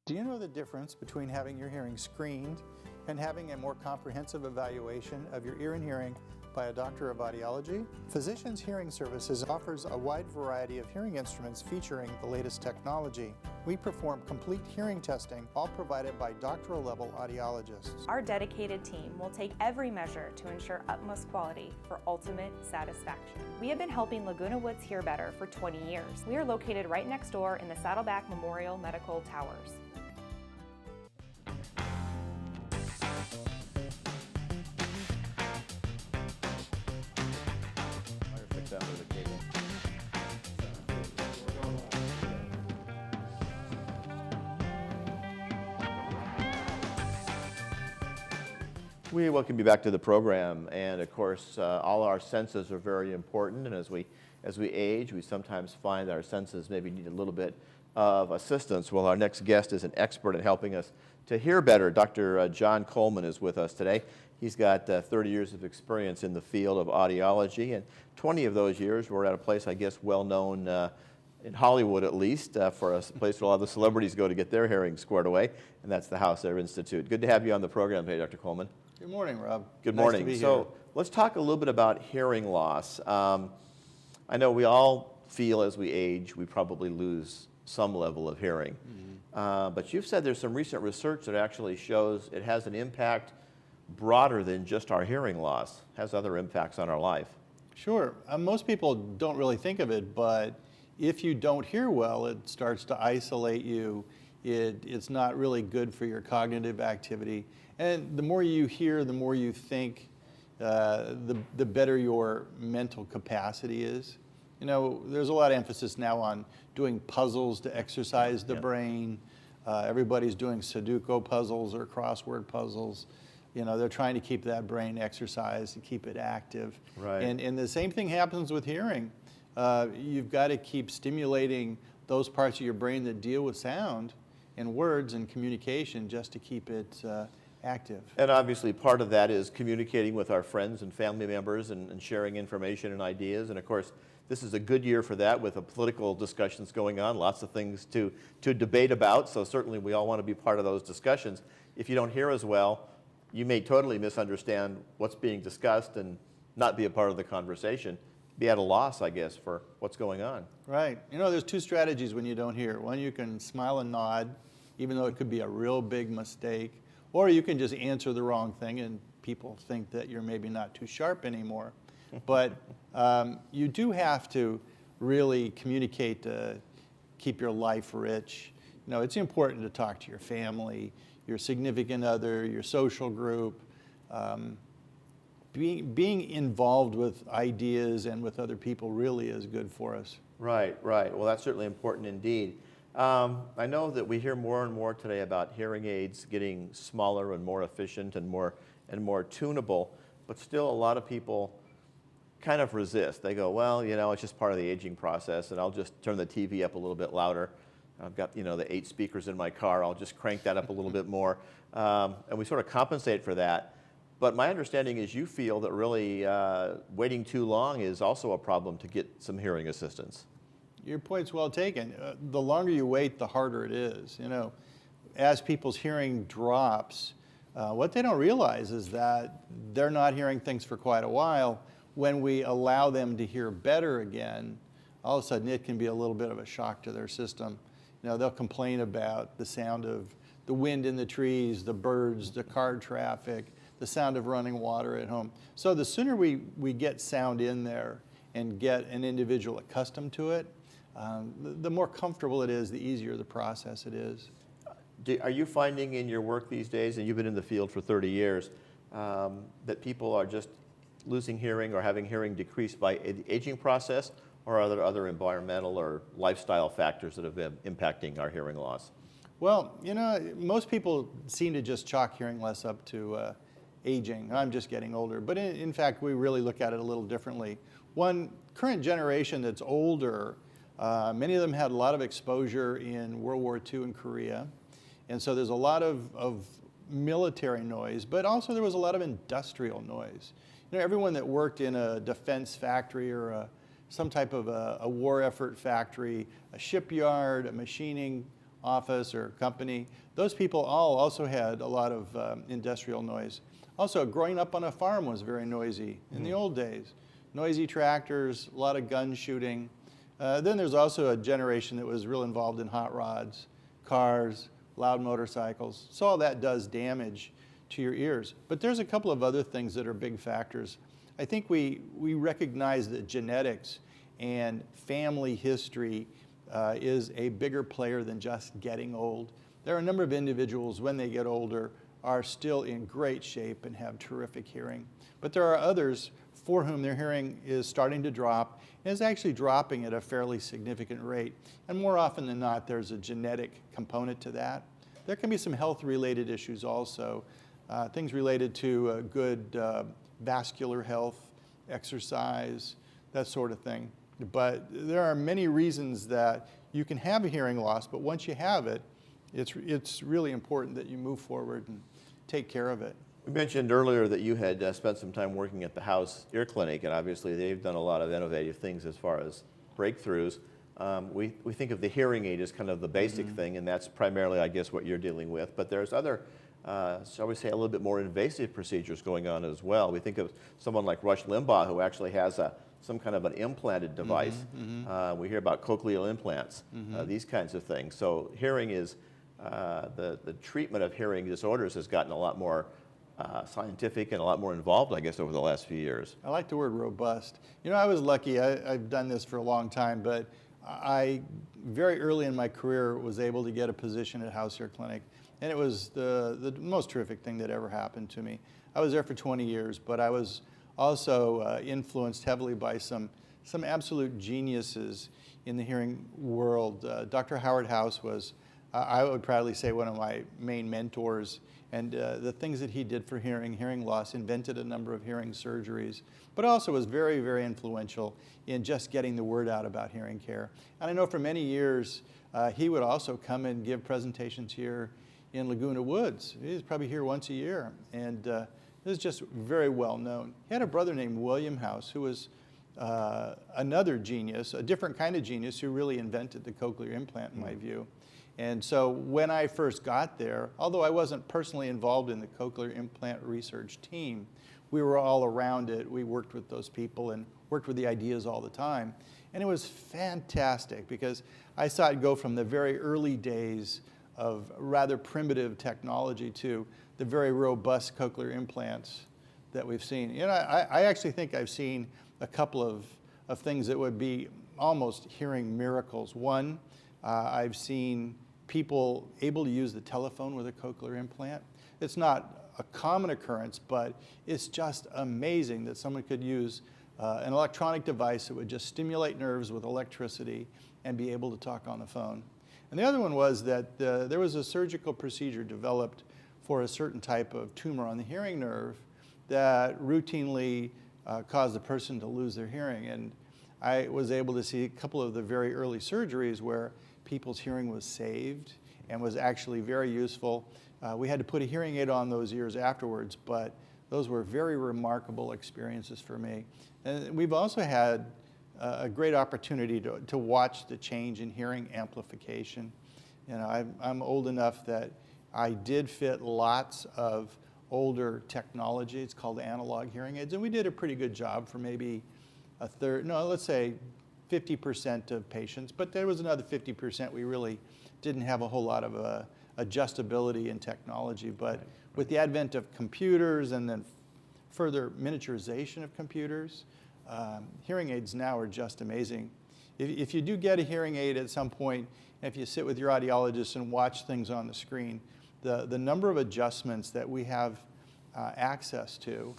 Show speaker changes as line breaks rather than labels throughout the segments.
Do you know the difference between having your hearing screened and having a more comprehensive evaluation of your ear and hearing by a doctor of audiology? Physicians Hearing Services offers a wide variety of hearing instruments featuring the latest technology. We perform complete hearing testing, all provided by doctoral level audiologists.
Our dedicated team will take every measure to ensure utmost quality for ultimate satisfaction. We have been helping Laguna Woods hear better for 20 years. We are located right next door in the Saddleback Memorial Medical Towers.
We welcome you back to the program, and of course, all our senses are very important. And as we age, we sometimes find that our senses maybe need a little bit of assistance. Well, our next guest is an expert in helping us to hear better. Dr. John Coleman is with us today. He's got 30 years of experience in the field of audiology, and 20 of those years were at a place, I guess, well known in Hollywood at least, for a place where a lot of the celebrities go to get their hearing squared away, and that's the Hauser Institute. Good to have you on the program today, Dr. Coleman.
Good morning, Rob.
Good morning.
Nice to be
so
here.
Let's talk a little bit about hearing loss. I know we all feel as we age, we probably lose some level of hearing. But you've said there's some recent research that actually shows it has an impact broader than just our hearing loss, has other impacts on our life.
Sure. Most people don't really think of it, but if you don't hear well, it starts to isolate you. It's not really good for your cognitive activity. And the more you hear, the more you think, the better your mental capacity is. You know, there's a lot of emphasis now on doing puzzles to exercise the brain. Everybody's doing Sudoku puzzles or crossword puzzles. You know, they're trying to keep that brain exercised and keep it active.
Right.
And the same thing happens with hearing. You've got to keep stimulating those parts of your brain that deal with sound and words and communication just to keep it active.
And obviously part of that is communicating with our friends and family members and sharing information and ideas. And of course, this is a good year for that with the political discussions going on, lots of things to debate about. So certainly we all want to be part of those discussions. If you don't hear as well, you may totally misunderstand what's being discussed and not be a part of the conversation. Be at a loss, I guess, for what's going on.
Right. You know, there's two strategies when you don't hear. One, you can smile and nod, even though it could be a real big mistake. Or you can just answer the wrong thing and people think that you're maybe not too sharp anymore. But you do have to really communicate to keep your life rich. You know, it's important to talk to your family, your significant other, your social group. Being involved with ideas and with other people really is good for us.
Right, right. Well, that's certainly important indeed. I know that we hear more and more today about hearing aids getting smaller and more efficient and more tunable, but still a lot of people kind of resist. They go, well, you know, it's just part of the aging process, and I'll just turn the TV up a little bit louder. I've got, you know, the 8 speakers in my car. I'll just crank that up a little bit more, and we sort of compensate for that. But my understanding is you feel that really waiting too long is also a problem to get some hearing assistance.
Your point's well taken. The longer you wait, the harder it is. You know, as people's hearing drops, what they don't realize is that they're not hearing things for quite a while. When we allow them to hear better again, all of a sudden it can be a little bit of a shock to their system. You know, they'll complain about the sound of the wind in the trees, the birds, the car traffic, the sound of running water at home. So the sooner we get sound in there and get an individual accustomed to it, the more comfortable it is, the easier the process it is.
Are you finding in your work these days, and you've been in the field for 30 years, that people are just losing hearing or having hearing decreased by the aging process, or are there other environmental or lifestyle factors that have been impacting our hearing loss?
Well, you know, most people seem to just chalk hearing loss up to aging. I'm just getting older. But in fact, we really look at it a little differently. One current generation that's older, many of them had a lot of exposure in World War II and Korea. And so there's a lot of military noise, but also there was a lot of industrial noise. You know, everyone that worked in a defense factory or some type of a war effort factory, a shipyard, a machining, office or company, those people all also had a lot of industrial noise. Also, growing up on a farm was very noisy in the old days. Noisy tractors, a lot of gun shooting. Then there's also a generation that was real involved in hot rods, cars, loud motorcycles. So all that does damage to your ears. But there's a couple of other things that are big factors. I think we recognize that genetics and family history is a bigger player than just getting old. There are a number of individuals when they get older are still in great shape and have terrific hearing. But there are others for whom their hearing is starting to drop and is actually dropping at a fairly significant rate. And more often than not, there's a genetic component to that. There can be some health-related issues also, things related to good vascular health, exercise, that sort of thing. But there are many reasons that you can have a hearing loss, but once you have it, it's really important that you move forward and take care of it.
We mentioned earlier that you had spent some time working at the House Ear Clinic, and obviously they've done a lot of innovative things as far as breakthroughs. We think of the hearing aid as kind of the basic thing, and that's primarily, I guess, what you're dealing with. But there's other, shall we say, a little bit more invasive procedures going on as well. We think of someone like Rush Limbaugh, who actually has some kind of an implanted device. We hear about cochlear implants, these kinds of things. So hearing is, the treatment of hearing disorders has gotten a lot more scientific and a lot more involved, I guess, over the last few years.
I like the word robust. You know, I was lucky. I've done this for a long time, but I, very early in my career, was able to get a position at House Ear Clinic, and it was the most terrific thing that ever happened to me. I was there for 20 years, but I was also influenced heavily by some absolute geniuses in the hearing world. Dr. Howard House was, I would proudly say, one of my main mentors. And the things that he did for hearing loss, invented a number of hearing surgeries, but also was very, very influential in just getting the word out about hearing care. And I know for many years, he would also come and give presentations here in Laguna Woods. He was probably here once a year, and this is just very well known. He had a brother named William House, who was another genius, a different kind of genius, who really invented the cochlear implant, in my view. And so when I first got there, although I wasn't personally involved in the cochlear implant research team, we were all around it. We worked with those people and worked with the ideas all the time. And it was fantastic because I saw it go from the very early days of rather primitive technology to the very robust cochlear implants that we've seen. You know, I actually think I've seen a couple of things that would be almost hearing miracles. One, I've seen people able to use the telephone with a cochlear implant. It's not a common occurrence, but it's just amazing that someone could use an electronic device that would just stimulate nerves with electricity and be able to talk on the phone. And the other one was that there was a surgical procedure developed for a certain type of tumor on the hearing nerve that routinely caused the person to lose their hearing. And I was able to see a couple of the very early surgeries where people's hearing was saved and was actually very useful. We had to put a hearing aid on those years afterwards, but those were very remarkable experiences for me. And we've also had a great opportunity to watch the change in hearing amplification. You know, I'm old enough that I did fit lots of older technology. It's called analog hearing aids, and we did a pretty good job for maybe a third, no, let's say 50% of patients, but there was another 50% we really didn't have a whole lot of adjustability in technology. But with the advent of computers and then further miniaturization of computers, hearing aids now are just amazing. If you do get a hearing aid at some point, and if you sit with your audiologist and watch things on the screen, the number of adjustments that we have access to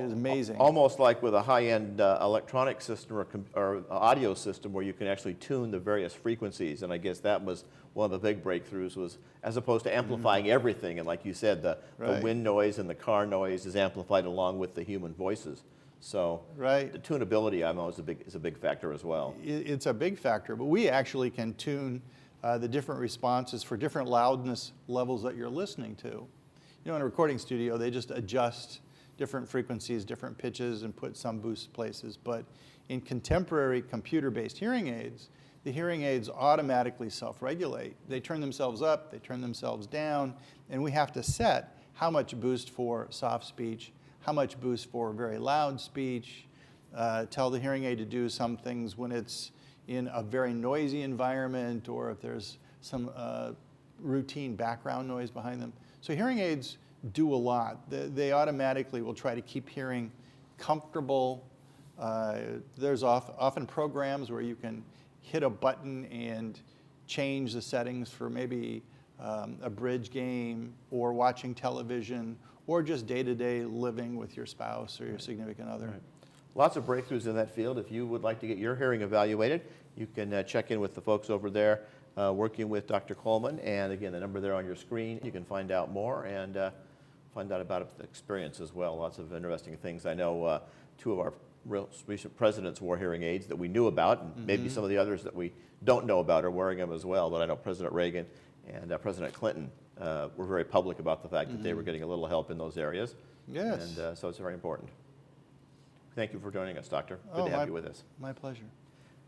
is amazing.
Almost like with a high-end electronic system or audio system where you can actually tune the various frequencies. And I guess that was one of the big breakthroughs, was as opposed to amplifying everything. And like you said, the wind noise and the car noise is amplified along with the human voices. So the tunability, I know, is a big factor as well.
It's a big factor, but we actually can tune the different responses for different loudness levels that you're listening to. You know, in a recording studio, they just adjust different frequencies, different pitches, and put some boost places. But in contemporary computer-based hearing aids, the hearing aids automatically self-regulate. They turn themselves up, they turn themselves down, and we have to set how much boost for soft speech, how much boost for very loud speech, tell the hearing aid to do some things when it's in a very noisy environment or if there's some routine background noise behind them. So hearing aids do a lot. They automatically will try to keep hearing comfortable. There's often programs where you can hit a button and change the settings for maybe a bridge game or watching television or just day-to-day living with your spouse or your significant other.
Right. Lots of breakthroughs in that field. If you would like to get your hearing evaluated, you can check in with the folks over there working with Dr. Coleman. And again, the number there on your screen, you can find out more and find out about the experience as well. Lots of interesting things. I know two of our recent presidents wore hearing aids that we knew about, and maybe some of the others that we don't know about are wearing them as well. But I know President Reagan and President Clinton were very public about the fact that they were getting a little help in those areas.
Yes.
And so it's very important. Thank you for joining us, Doctor. Good to have you with us.
My pleasure.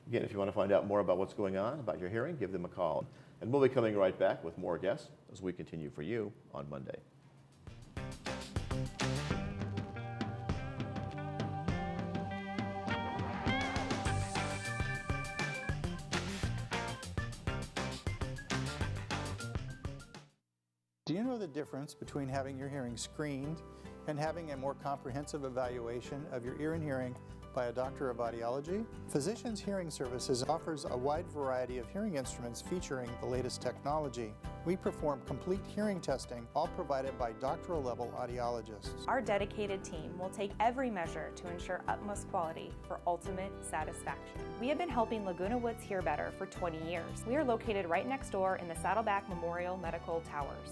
Again, if you want to find out more about what's going on about your hearing, give them a call. And we'll be coming right back with more guests as we continue for you on Monday.
Do you know the difference between having your hearing screened and having a more comprehensive evaluation of your ear and hearing by a doctor of audiology? Physicians Hearing Services offers a wide variety of hearing instruments featuring the latest technology. We perform complete hearing testing, all provided by doctoral level audiologists.
Our dedicated team will take every measure to ensure utmost quality for ultimate satisfaction. We have been helping Laguna Woods hear better for 20 years. We are located right next door in the Saddleback Memorial Medical Towers.